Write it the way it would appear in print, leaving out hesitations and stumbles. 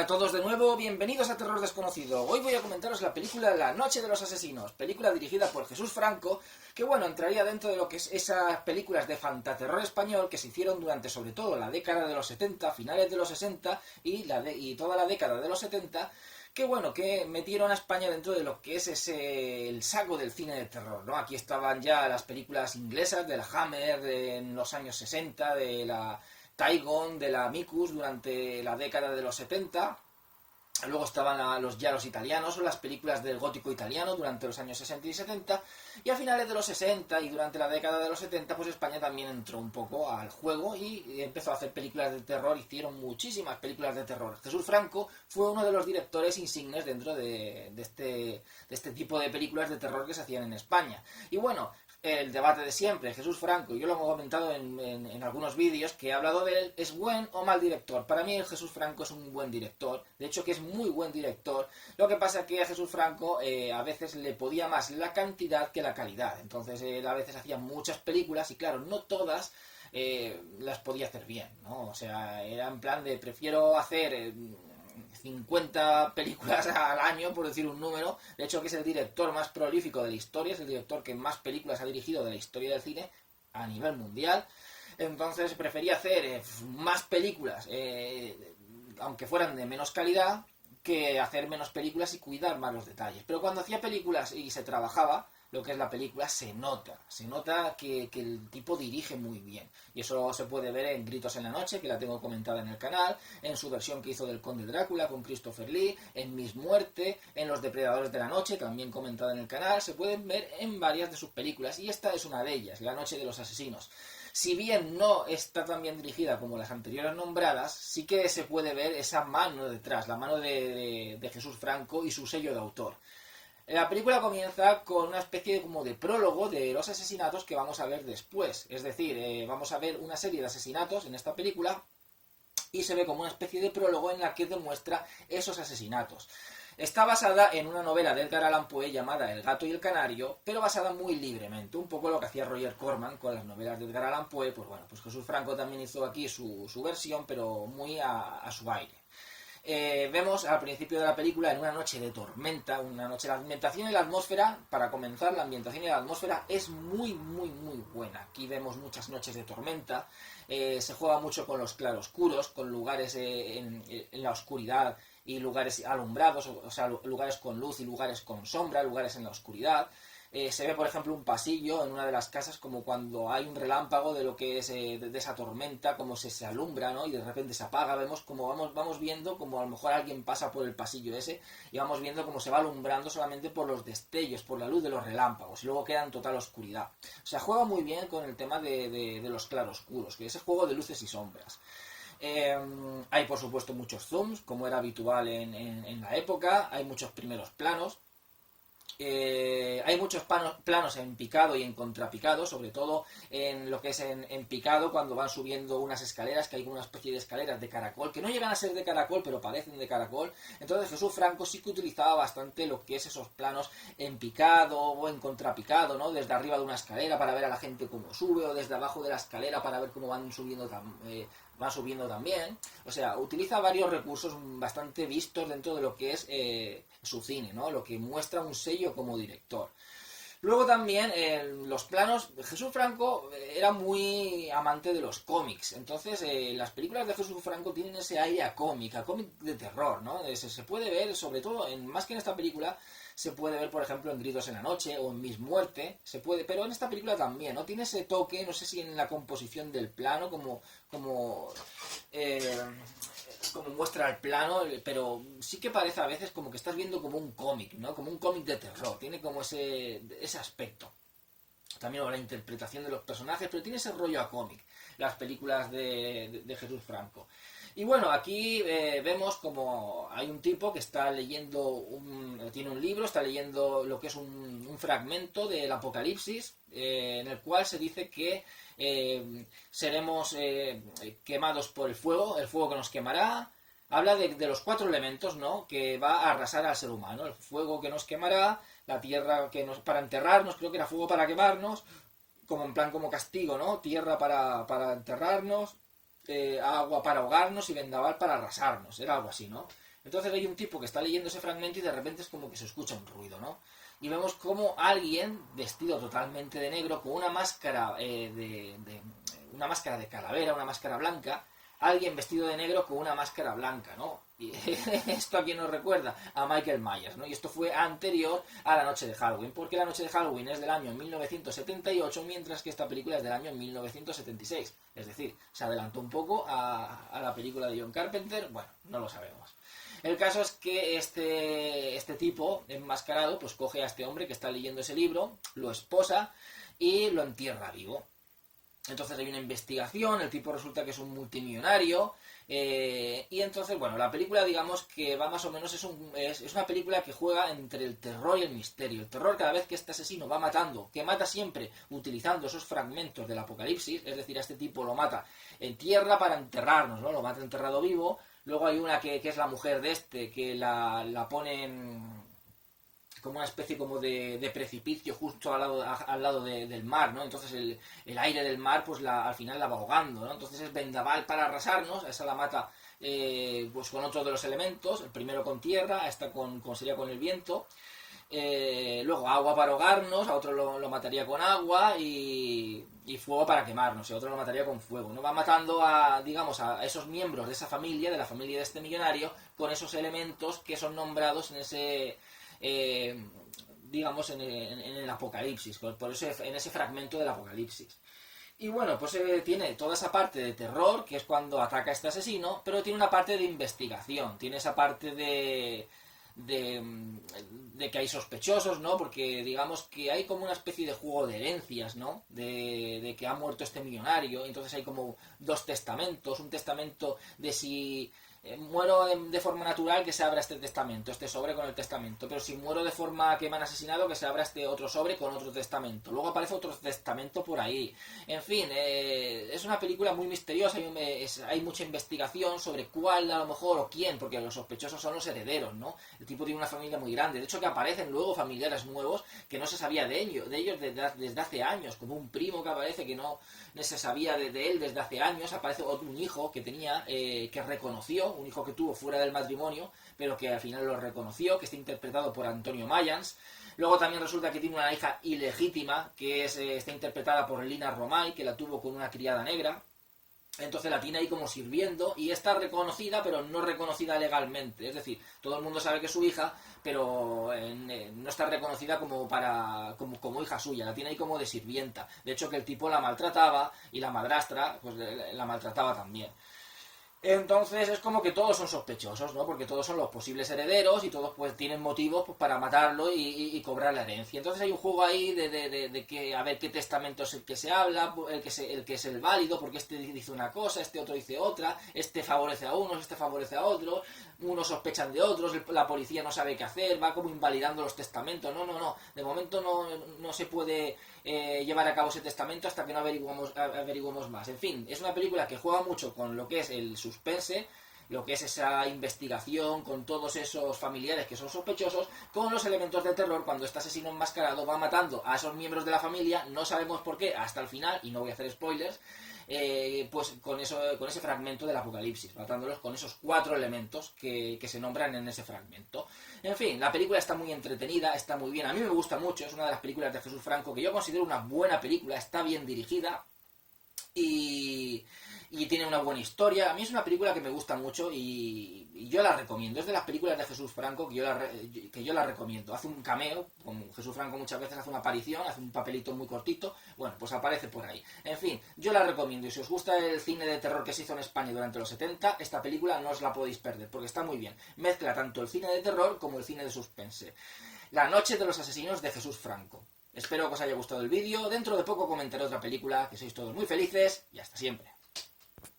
Hola a todos de nuevo, bienvenidos a Terror Desconocido. Hoy voy a comentaros la película La Noche de los Asesinos, película dirigida por Jesús Franco, que bueno, entraría dentro de lo que es esas películas de fantaterror español que se hicieron durante sobre todo la década de los 70, finales de los 60 y toda la década de los 70, que bueno, que metieron a España dentro de lo que es el saco del cine de terror, ¿no? Aquí estaban ya las películas inglesas de la Hammer en los años 60, de la Tygon, de la Micus durante la década de los 70. Luego estaban los italianos o las películas del gótico italiano durante los años 60 y 70. Y a finales de los 60 y durante la década de los 70, pues España también entró un poco al juego y empezó a hacer películas de terror. Hicieron muchísimas películas de terror. Jesús Franco fue uno de los directores insignes dentro de este tipo de películas de terror que se hacían en España. Y bueno, el debate de siempre, Jesús Franco, yo lo he comentado en algunos vídeos que he hablado de él, ¿es buen o mal director? Para mí Jesús Franco es un buen director, de hecho que es muy buen director. Lo que pasa es que a Jesús Franco a veces le podía más la cantidad que la calidad. Entonces él a veces hacía muchas películas y claro, no todas las podía hacer bien, ¿no? O sea, era en plan de prefiero hacer 50 películas al año, por decir un número. De hecho que es el director más prolífico de la historia, es el director que más películas ha dirigido de la historia del cine a nivel mundial. Entonces prefería hacer más películas, aunque fueran de menos calidad, que hacer menos películas y cuidar más los detalles. Pero cuando hacía películas y se trabajaba lo que es la película, se nota que el tipo dirige muy bien. Y eso se puede ver en Gritos en la Noche, que la tengo comentada en el canal, en su versión que hizo del Conde Drácula con Christopher Lee, en Miss Muerte, en Los Depredadores de la Noche, también comentada en el canal. Se pueden ver en varias de sus películas, y esta es una de ellas, La Noche de los Asesinos. Si bien no está tan bien dirigida como las anteriores nombradas, sí que se puede ver esa mano detrás, la mano de Jesús Franco y su sello de autor. La película comienza con una especie como de prólogo de los asesinatos que vamos a ver después. Es decir, vamos a ver una serie de asesinatos en esta película y se ve como una especie de prólogo en la que demuestra esos asesinatos. Está basada en una novela de Edgar Allan Poe llamada El gato y el canario, pero basada muy libremente, un poco lo que hacía Roger Corman con las novelas de Edgar Allan Poe. Pues bueno, pues Jesús Franco también hizo aquí su versión, pero muy a su aire. Vemos al principio de la película en una noche de tormenta, la ambientación y la atmósfera, para comenzar, la ambientación y la atmósfera es muy buena. Aquí vemos muchas noches de tormenta, se juega mucho con los claroscuros, con lugares en la oscuridad y lugares alumbrados, o sea, lugares con luz y lugares con sombra, lugares en la oscuridad. Se ve, por ejemplo, un pasillo en una de las casas, como cuando hay un relámpago de lo que es de esa tormenta, como se alumbra, ¿no? Y de repente se apaga. Vemos como vamos viendo como a lo mejor alguien pasa por el pasillo ese y vamos viendo cómo se va alumbrando solamente por los destellos, por la luz de los relámpagos, y luego queda en total oscuridad. O sea, juega muy bien con el tema de los claroscuros, que es el juego de luces y sombras. Hay, por supuesto, muchos zooms, como era habitual en la época. Hay muchos primeros planos. Hay muchos planos en picado y en contrapicado, sobre todo en lo que es en picado, cuando van subiendo unas escaleras, que hay una especie de escaleras de caracol, que no llegan a ser de caracol, pero parecen de caracol. Entonces Jesús Franco sí que utilizaba bastante lo que es esos planos en picado o en contrapicado, ¿no? Desde arriba de una escalera para ver a la gente cómo sube, o desde abajo de la escalera para ver cómo van subiendo también. O sea, utiliza varios recursos bastante vistos dentro de lo que es su cine, ¿no? Lo que muestra un sello como director. Luego también los planos, Jesús Franco era muy amante de los cómics. Entonces las películas de Jesús Franco tienen ese aire a cómic de terror, ¿no? Se puede ver, sobre todo, más que en esta película, se puede ver, por ejemplo, en Gritos en la Noche o en Miss Muerte, pero en esta película también, ¿no? Tiene ese toque, no sé si en la composición del plano, como muestra el plano, pero sí que parece a veces como que estás viendo como un cómic, ¿no? Como un cómic de terror, tiene como ese aspecto. También la interpretación de los personajes, pero tiene ese rollo a cómic, las películas de Jesús Franco. Y bueno, aquí vemos como hay un tipo que está leyendo, tiene un libro, está leyendo lo que es un fragmento del Apocalipsis, en el cual se dice que seremos quemados por el fuego que nos quemará. Habla de los 4 elementos, ¿no? Que va a arrasar al ser humano. El fuego que nos quemará, la tierra para enterrarnos, creo que era fuego para quemarnos, como en plan como castigo, ¿no? Tierra para enterrarnos, agua para ahogarnos y vendaval para arrasarnos. Era algo así, ¿no? Entonces hay un tipo que está leyendo ese fragmento y de repente es como que se escucha un ruido, ¿no? Y vemos como alguien vestido totalmente de negro, con una máscara una máscara de calavera, una máscara blanca, alguien vestido de negro con una máscara blanca, ¿no? Y esto a quién nos recuerda, a Michael Myers, ¿no? Y esto fue anterior a la noche de Halloween, porque la noche de Halloween es del año 1978, mientras que esta película es del año 1976. Es decir, se adelantó un poco a la película de John Carpenter, bueno, no lo sabemos. El caso es que este tipo enmascarado pues coge a este hombre que está leyendo ese libro, lo esposa y lo entierra vivo. Entonces hay una investigación, el tipo resulta que es un multimillonario, y entonces, bueno, la película digamos que va más o menos, es una película que juega entre el terror y el misterio. El terror cada vez que este asesino va matando, que mata siempre utilizando esos fragmentos del apocalipsis, es decir, a este tipo lo mata en tierra para enterrarnos, ¿no? Lo mata enterrado vivo. Luego hay una que es la mujer de este, que la ponen como una especie como de precipicio justo al lado del mar, ¿no? Entonces el aire del mar pues al final la va ahogando, ¿no? Entonces es vendaval para arrasarnos, a esa la mata pues con otro de los elementos, el primero con tierra, a esta sería con el viento. Luego agua para ahogarnos, a otro lo mataría con agua y fuego para quemarnos, y a otro lo mataría con fuego, ¿no? Va matando digamos, a esos miembros de esa familia, de la familia de este millonario, con esos elementos que son nombrados en ese... digamos en el apocalipsis, por eso en ese fragmento del apocalipsis. Y bueno, pues tiene toda esa parte de terror, que es cuando ataca a este asesino, pero tiene una parte de investigación, tiene esa parte de que hay sospechosos, ¿no? Porque digamos que hay como una especie de juego de herencias, ¿no? De que ha muerto este millonario, entonces hay como dos testamentos, un testamento de si muero de forma natural, que se abra este testamento, este sobre con el testamento, pero si muero de forma que me han asesinado, que se abra este otro sobre con otro testamento. Luego aparece otro testamento por ahí. En fin, es una película muy misteriosa, hay mucha investigación sobre cuál a lo mejor o quién, porque los sospechosos son los herederos, ¿no? El tipo tiene una familia muy grande, de hecho que aparecen luego familiares nuevos que no se sabía de ellos desde hace años, como un primo que aparece que no se sabía de él desde hace años, aparece un hijo que tenía, que reconoció, un hijo que tuvo fuera del matrimonio, pero que al final lo reconoció, que está interpretado por Antonio Mayans. Luego también resulta que tiene una hija ilegítima, que está interpretada por Lina Romay, que la tuvo con una criada negra. Entonces la tiene ahí como sirviendo y está reconocida, pero no reconocida legalmente. Es decir, todo el mundo sabe que es su hija, pero no está reconocida como hija suya. La tiene ahí como de sirvienta. De hecho, que el tipo la maltrataba y la madrastra pues la maltrataba también. Entonces es como que todos son sospechosos, ¿no? Porque todos son los posibles herederos y todos pues tienen motivos pues, para matarlo y cobrar la herencia. Entonces hay un juego ahí de que a ver qué testamento es el que se habla, el que es el válido, porque este dice una cosa, este otro dice otra, este favorece a unos, este favorece a otros, unos sospechan de otros, la policía no sabe qué hacer, va como invalidando los testamentos. No. De momento no se puede llevar a cabo ese testamento hasta que no averiguemos más. En fin, es una película que juega mucho con lo que es el suspense, lo que es esa investigación, con todos esos familiares que son sospechosos, con los elementos de terror, cuando este asesino enmascarado va matando a esos miembros de la familia, no sabemos por qué, hasta el final, y no voy a hacer spoilers, pues con ese fragmento del apocalipsis, matándolos con esos 4 elementos que se nombran en ese fragmento. En fin, la película está muy entretenida, está muy bien, a mí me gusta mucho, es una de las películas de Jesús Franco que yo considero una buena película, está bien dirigida y tiene una buena historia. A mí es una película que me gusta mucho y yo la recomiendo. Es de las películas de Jesús Franco que yo la recomiendo. Hace un cameo, como Jesús Franco muchas veces hace una aparición, hace un papelito muy cortito, bueno, pues aparece por ahí. En fin, yo la recomiendo y si os gusta el cine de terror que se hizo en España durante los 70, esta película no os la podéis perder porque está muy bien. Mezcla tanto el cine de terror como el cine de suspense. La noche de los asesinos de Jesús Franco. Espero que os haya gustado el vídeo. Dentro de poco comentaré otra película, que sois todos muy felices y hasta siempre.